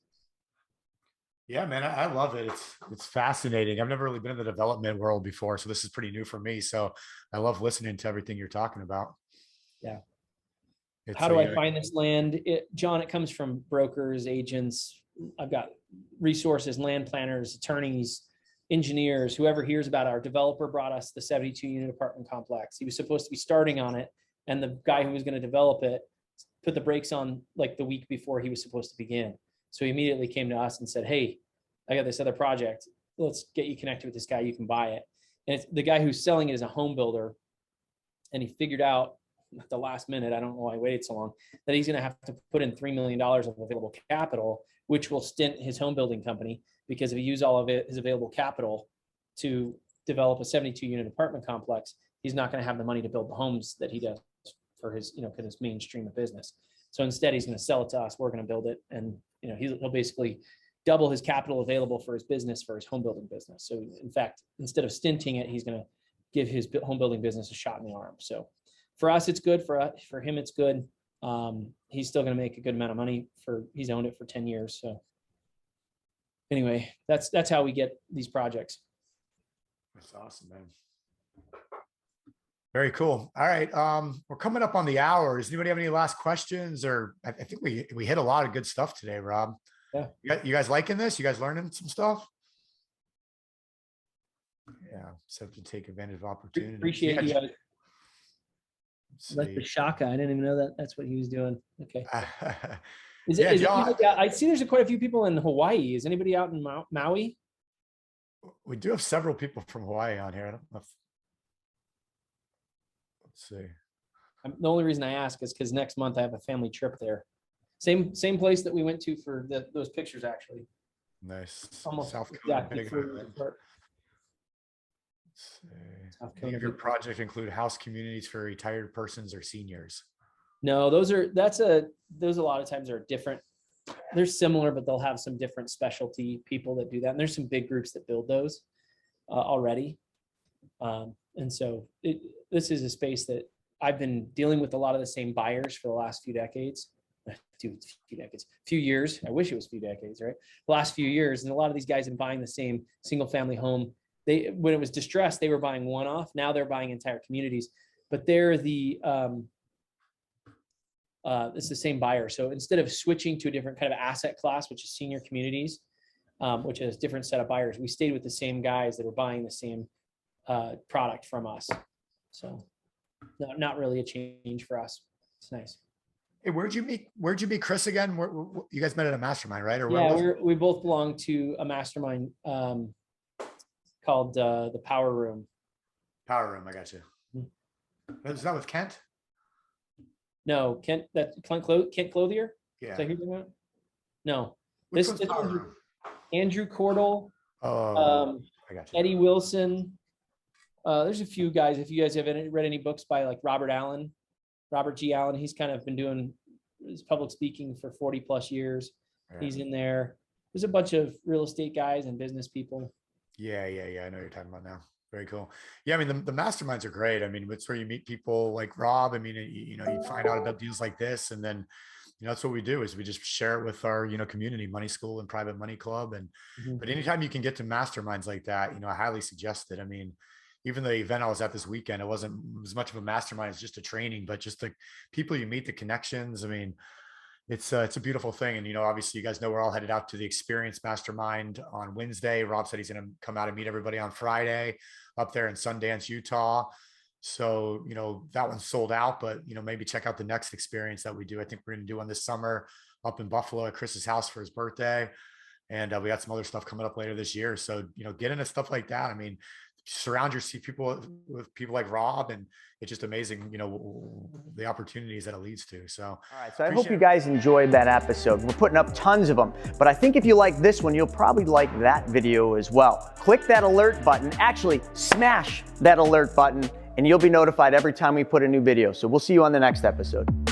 Yeah, man, I love it. It's fascinating. I've never really been in the development world before, so this is pretty new for me. So I love listening to everything you're talking about.
Yeah.
It's
How do I find this land? John, it comes from brokers, agents. I've got resources, land planners, attorneys, engineers, whoever hears about our developer brought us the 72 unit apartment complex. He was supposed to be starting on it, and the guy who was going to develop it put the brakes on like the week before he was supposed to begin. So he immediately came to us and said, hey, I got this other project. Let's get you connected with this guy. You can buy it. And it's, the guy who's selling it is a home builder. And he figured out at the last minute, I don't know why I waited so long, that he's going to have to put in $3 million of available capital, which will stint his home building company, because if he used all of it, his available capital to develop a 72 unit apartment complex, he's not going to have the money to build the homes that he does for his, for his mainstream of business. So instead, he's going to sell it to us. We're going to build it. And, he'll basically double his capital available for his business, for his home building business. So in fact, instead of stinting it, he's going to give his home building business a shot in the arm. So for us, it's good. For him, it's good. He's still going to make a good amount of money he's owned it for 10 years. So anyway, that's how we get these projects.
That's awesome, man. Very cool. All right. We're coming up on the hour. Does anybody have any last questions? Or I think we hit a lot of good stuff today, Rob.
Yeah.
You guys liking this? You guys learning some stuff? Yeah. So to take advantage of opportunity.
Appreciate you guys. That's the shaka. I didn't even know that that's what he was doing. Okay. I see there's quite a few people in Hawaii. Is anybody out in Maui?
We do have several people from Hawaii on here. I don't know if, let's see.
The only reason I ask is because next month I have a family trip there. Same place that we went to for those pictures, actually.
Nice.
Almost
South
exactly.
Your project include house communities for retired persons or seniors?
No, those a lot of times are different. They're similar, but they'll have some different specialty people that do that. And there's some big groups that build those already. And so this is a space that I've been dealing with a lot of the same buyers for the last few decades. Few years. I wish it was few decades, right? The last few years. And a lot of these guys have been buying the same single family home. When it was distressed, they were buying one off. Now they're buying entire communities, but they're it's the same buyer. So instead of switching to a different kind of asset class, which is senior communities, which is a different set of buyers, we stayed with the same guys that were buying the same product from us. So not really a change for us. It's nice.
Hey, where'd you meet Chris again? You guys met at a mastermind, right? Or
yeah, we both belong to a mastermind called the Power Room.
Power Room, I got you. Mm-hmm. Is that with Kent?
No, Kent Clothier?
Yeah.
Is that who you're talking about? No.
Which
This
one's
Andrew Cordell.
Oh, I got you.
Eddie Wilson. There's a few guys. If you guys have read any books by like Robert G. Allen, he's kind of been doing his public speaking for 40 plus years. Yeah. He's in there. There's a bunch of real estate guys and business people. Yeah.
I know what you're talking about now. Very cool. Yeah. I mean, the masterminds are great. I mean, it's where you meet people like Rob. I mean, you find out about deals like this, and then, that's what we do is we just share it with our, community, Money School and Private Money Club. And, but anytime you can get to masterminds like that, I highly suggest it. I mean, even the event I was at this weekend, it wasn't as much of a mastermind as just a training, but just the people you meet, the connections. I mean, it's a beautiful thing. And, obviously you guys know we're all headed out to the Experience Mastermind on Wednesday. Rob said he's going to come out and meet everybody on Friday up there in Sundance, Utah. So, that one's sold out, but, maybe check out the next experience that we do. I think we're going to do one this summer up in Buffalo at Chris's house for his birthday. And we got some other stuff coming up later this year. So, get into stuff like that. I mean, surround yourself with people like Rob, and it's just amazing, the opportunities that it leads to. So, all
right. So I hope you guys enjoyed that episode. We're putting up tons of them, but I think if you like this one, you'll probably like that video as well. Click that alert button, actually smash that alert button, and you'll be notified every time we put a new video. So we'll see you on the next episode.